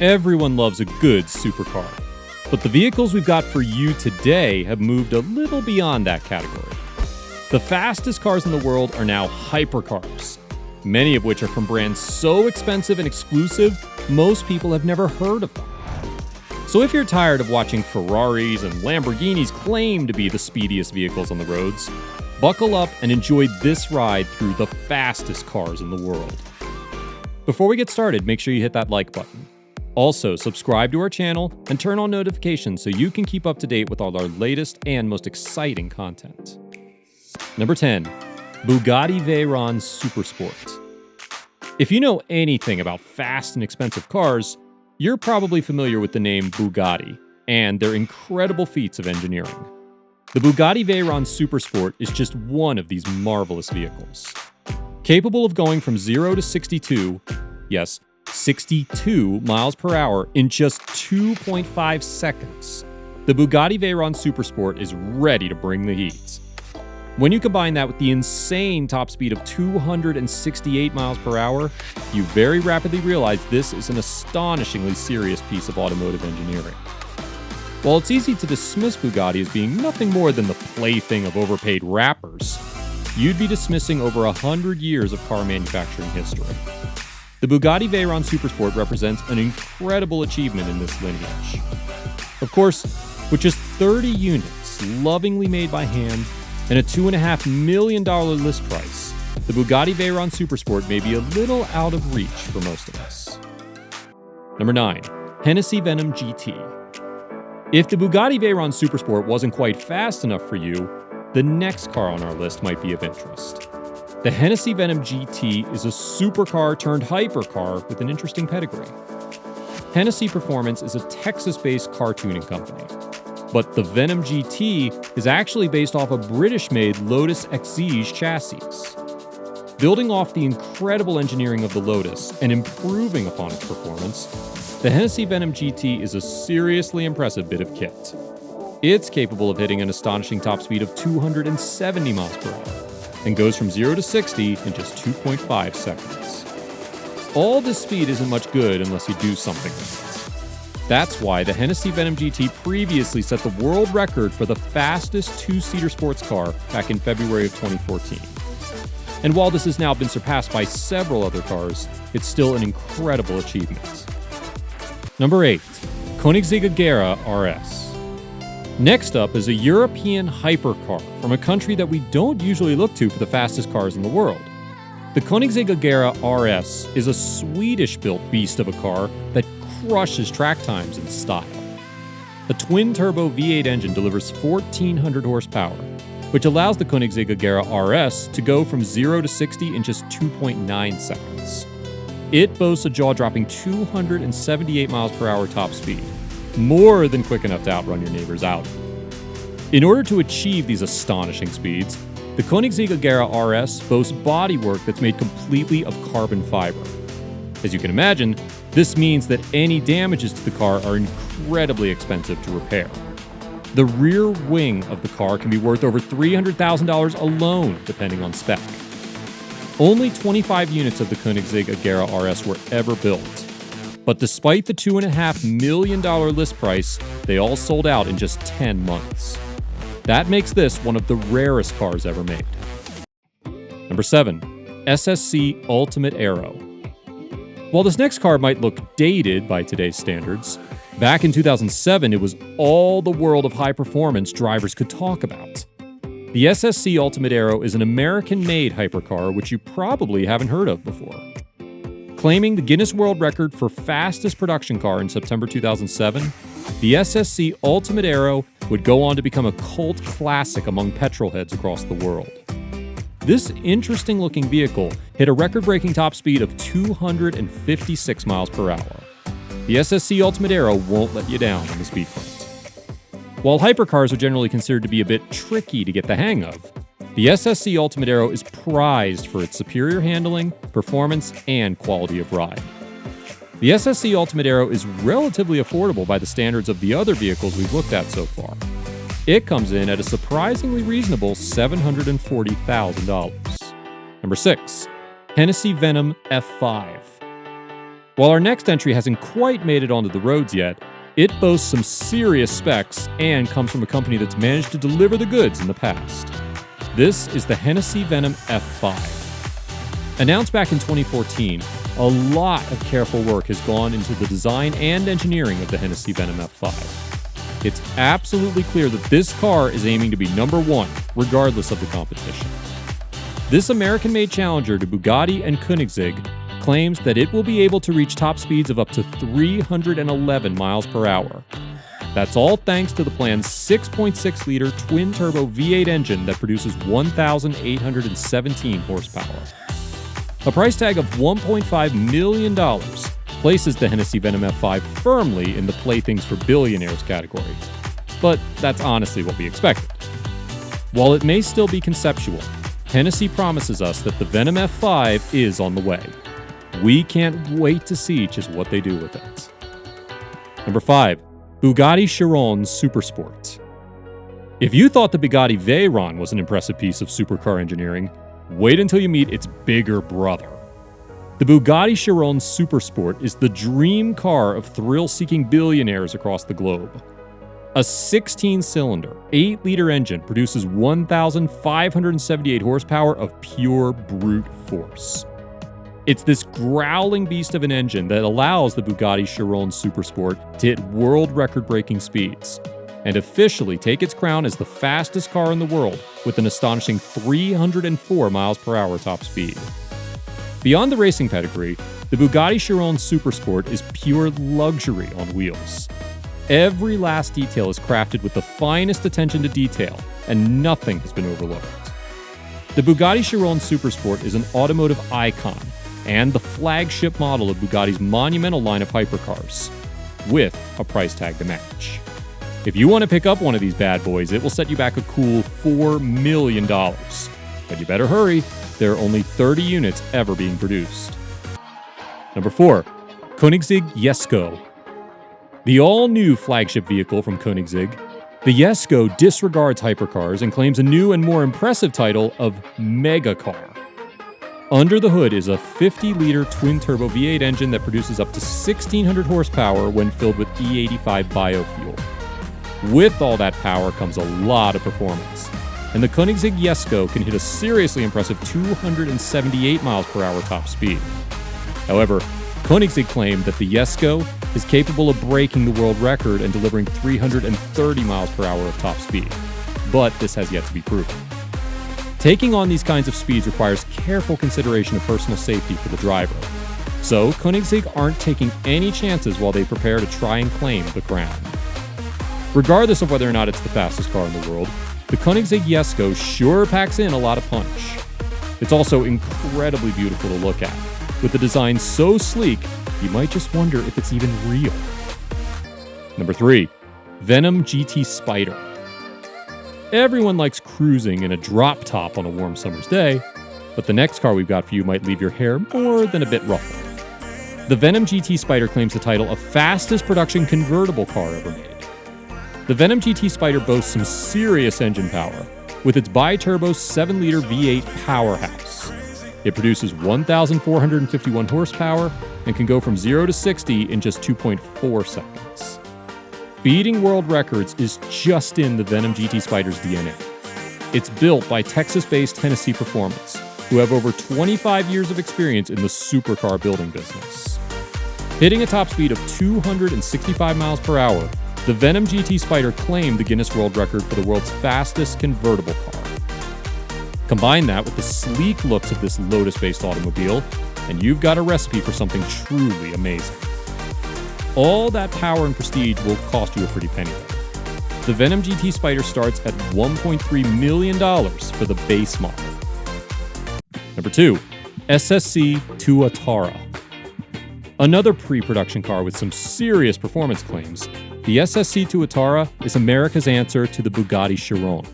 Everyone loves a good supercar, but the vehicles we've got for you today have moved a little beyond that category. The fastest cars in the world are now hypercars, many of which are from brands so expensive and exclusive, most people have never heard of them. So if you're tired of watching Ferraris and Lamborghinis claim to be the speediest vehicles on the roads, buckle up and enjoy this ride through the fastest cars in the world. Before we get started, make sure you hit that like button. Also, subscribe to our channel and turn on notifications so you can keep up to date with all our latest and most exciting content. Number 10. Bugatti Veyron Supersport. If you know anything about fast and expensive cars, you're probably familiar with the name Bugatti and their incredible feats of engineering. The Bugatti Veyron Supersport is just one of these marvelous vehicles. Capable of going from 0 to 62 miles per hour in just 2.5 seconds, the Bugatti Veyron Supersport is ready to bring the heat. When you combine that with the insane top speed of 268 miles per hour, you very rapidly realize this is an astonishingly serious piece of automotive engineering. While it's easy to dismiss Bugatti as being nothing more than the plaything of overpaid rappers, you'd be dismissing over 100 years of car manufacturing history. The Bugatti Veyron Supersport represents an incredible achievement in this lineage. Of course, with just 30 units lovingly made by hand and a $2.5 million list price, the Bugatti Veyron Supersport may be a little out of reach for most of us. Number 9. Hennessey Venom GT. If the Bugatti Veyron Supersport wasn't quite fast enough for you, the next car on our list might be of interest. The Hennessey Venom GT is a supercar turned hypercar with an interesting pedigree. Hennessey Performance is a Texas-based car tuning company, but the Venom GT is actually based off a British-made Lotus Exige chassis. Building off the incredible engineering of the Lotus and improving upon its performance, the Hennessey Venom GT is a seriously impressive bit of kit. It's capable of hitting an astonishing top speed of 270 miles per hour and goes from 0 to 60 in just 2.5 seconds. All this speed isn't much good unless you do something with it. That's why the Hennessey Venom GT previously set the world record for the fastest two-seater sports car back in February of 2014. And while this has now been surpassed by several other cars, it's still an incredible achievement. Number 8. KOENIGSEGG AGERA RS. Next up is a European hypercar from a country that we don't usually look to for the fastest cars in the world. The KOENIGSEGG AGERA RS is a Swedish-built beast of a car that crushes track times in style. The twin-turbo V8 engine delivers 1,400 horsepower, which allows the KOENIGSEGG AGERA RS to go from 0 to 60 in just 2.9 seconds. It boasts a jaw-dropping 278 miles per hour top speed, more than quick enough to outrun your neighbor's Audi. In order to achieve these astonishing speeds, the KOENIGSEGG AGERA RS boasts bodywork that's made completely of carbon fiber. As you can imagine, this means that any damages to the car are incredibly expensive to repair. The rear wing of the car can be worth over $300,000 alone, depending on spec. Only 25 units of the KOENIGSEGG AGERA RS were ever built. But despite the $2.5 million list price, they all sold out in just 10 months. That makes this one of the rarest cars ever made. Number 7. SSC Ultimate Aero. While this next car might look dated by today's standards, back in 2007 it was all the world of high performance drivers could talk about. The SSC Ultimate Aero is an American-made hypercar which you probably haven't heard of before. Claiming the Guinness World Record for fastest production car in September 2007, the SSC Ultimate Aero would go on to become a cult classic among petrol heads across the world. This interesting-looking vehicle hit a record-breaking top speed of 256 miles per hour. The SSC Ultimate Aero won't let you down on the speed front. While hypercars are generally considered to be a bit tricky to get the hang of, the SSC Ultimate Aero is prized for its superior handling, performance, and quality of ride. The SSC Ultimate Aero is relatively affordable by the standards of the other vehicles we've looked at so far. It comes in at a surprisingly reasonable $740,000. Number 6. Hennessey Venom F5. While our next entry hasn't quite made it onto the roads yet, it boasts some serious specs and comes from a company that's managed to deliver the goods in the past. This is the Hennessey Venom F5. Announced back in 2014, a lot of careful work has gone into the design and engineering of the Hennessey Venom F5. It's absolutely clear that this car is aiming to be number one, regardless of the competition. This American-made challenger to Bugatti and Koenigsegg claims that it will be able to reach top speeds of up to 311 miles per hour. That's all thanks to the planned 6.6-liter twin-turbo V8 engine that produces 1,817 horsepower. A price tag of $1.5 million places the Hennessey Venom F5 firmly in the playthings for billionaires category. But that's honestly what we expected. While it may still be conceptual, Hennessey promises us that the Venom F5 is on the way. We can't wait to see just what they do with it. Number 5. Bugatti Chiron Supersport. If you thought the Bugatti VEYRON was an impressive piece of supercar engineering, wait until you meet its bigger brother. The Bugatti Chiron Supersport is the dream car of thrill-seeking billionaires across the globe. A 16-cylinder, 8-liter engine produces 1,578 horsepower of pure brute force. It's this growling beast of an engine that allows the Bugatti Chiron Supersport to hit world record-breaking speeds and officially take its crown as the fastest car in the world with an astonishing 304 miles per hour top speed. Beyond the racing pedigree, the Bugatti Chiron Supersport is pure luxury on wheels. Every last detail is crafted with the finest attention to detail, and nothing has been overlooked. The Bugatti Chiron Supersport is an automotive icon and the flagship model of Bugatti's monumental line of hypercars, with a price tag to match. If you want to pick up one of these bad boys, it will set you back a cool $4 million. But you better hurry, there are only 30 units ever being produced. Number 4. Koenigsegg JESKO. The all-new flagship vehicle from Koenigsegg, the JESKO disregards hypercars and claims a new and more impressive title of Mega Car. Under the hood is a 50-liter twin-turbo V8 engine that produces up to 1,600 horsepower when filled with E85 biofuel. With all that power comes a lot of performance, and the Koenigsegg JESKO can hit a seriously impressive 278 miles per hour top speed. However, Koenigsegg claimed that the JESKO is capable of breaking the world record and delivering 330 miles per hour of top speed, but this has yet to be proven. Taking on these kinds of speeds requires careful consideration of personal safety for the driver, so Koenigsegg aren't taking any chances while they prepare to try and claim the crown. Regardless of whether or not it's the fastest car in the world, the Koenigsegg JESKO sure packs in a lot of punch. It's also incredibly beautiful to look at. With the design so sleek, you might just wonder if it's even real. Number 3. Venom GT Spyder. Everyone likes cruising in a drop top on a warm summer's day, but the next car we've got for you might leave your hair more than a bit ruffled. The Venom GT Spyder claims the title of fastest production convertible car ever made. The Venom GT Spyder boasts some serious engine power, with its bi-turbo 7-liter V8 powerhouse. It produces 1,451 horsepower and can go from 0 to 60 in just 2.4 seconds. Beating world records is just in the Venom GT Spyder's DNA. It's built by Texas-based Hennessey Performance, who have over 25 years of experience in the supercar building business. Hitting a top speed of 265 miles per hour, the Venom GT Spyder claimed the Guinness World Record for the world's fastest convertible car. Combine that with the sleek looks of this Lotus-based automobile, and you've got a recipe for something truly amazing. All that power and prestige will cost you a pretty penny, though. The Venom GT Spyder starts at $1.3 million for the base model. Number 2. SSC Tuatara. Another pre-production car with some serious performance claims, the SSC Tuatara is America's answer to the Bugatti Chiron.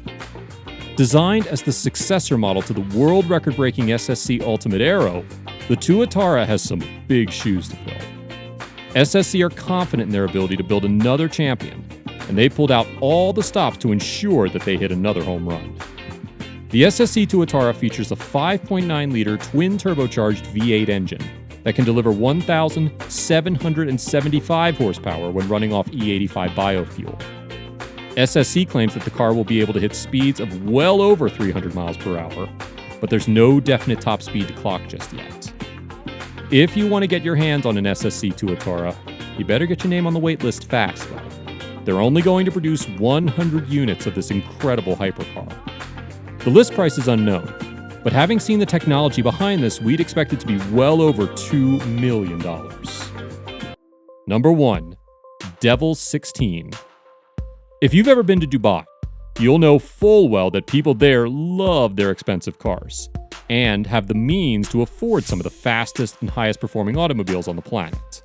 Designed as the successor model to the world record-breaking SSC Ultimate AERO, the Tuatara has some big shoes to fill. SSC are confident in their ability to build another champion, and they pulled out all the stops to ensure that they hit another home run. The SSC Tuatara features a 5.9-liter twin-turbocharged V8 engine that can deliver 1,775 horsepower when running off E85 biofuel. SSC claims that the car will be able to hit speeds of well over 300 miles per hour, but there's no definite top speed to clock just yet. If you want to get your hands on an SSC Tuatara, you better get your name on the waitlist fast, though. They're only going to produce 100 units of this incredible hypercar. The list price is unknown, but having seen the technology behind this, we'd expect it to be well over $2 million. Number 1. Devel 16. If you've ever been to Dubai, you'll know full well that people there love their expensive cars and have the means to afford some of the fastest and highest performing automobiles on the planet.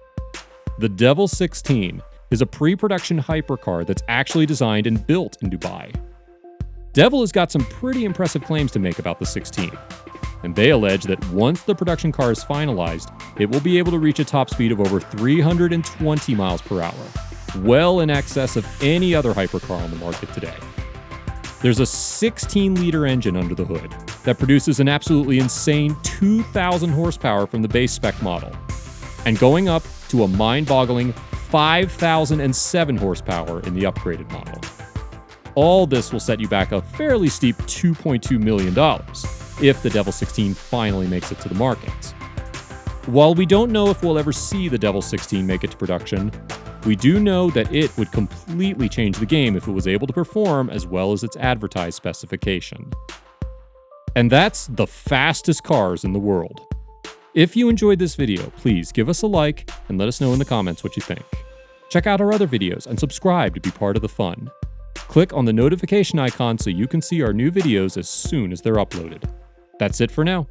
The Devel 16 is a pre-production hypercar that's actually designed and built in Dubai. Devel has got some pretty impressive claims to make about the 16, and they allege that once the production car is finalized, it will be able to reach a top speed of over 320 miles per hour, well in excess of any other hypercar on the market today. There's a 16-liter engine under the hood that produces an absolutely insane 2,000 horsepower from the base spec model, and going up to a mind-boggling 5,007 horsepower in the upgraded model. All this will set you back a fairly steep $2.2 million if the Devel 16 finally makes it to the market. While we don't know if we'll ever see the Devel 16 make it to production, we do know that it would completely change the game if it was able to perform as well as its advertised specification. And that's the fastest cars in the world. If you enjoyed this video, please give us a like and let us know in the comments what you think. Check out our other videos and subscribe to be part of the fun. Click on the notification icon so you can see our new videos as soon as they're uploaded. That's it for now.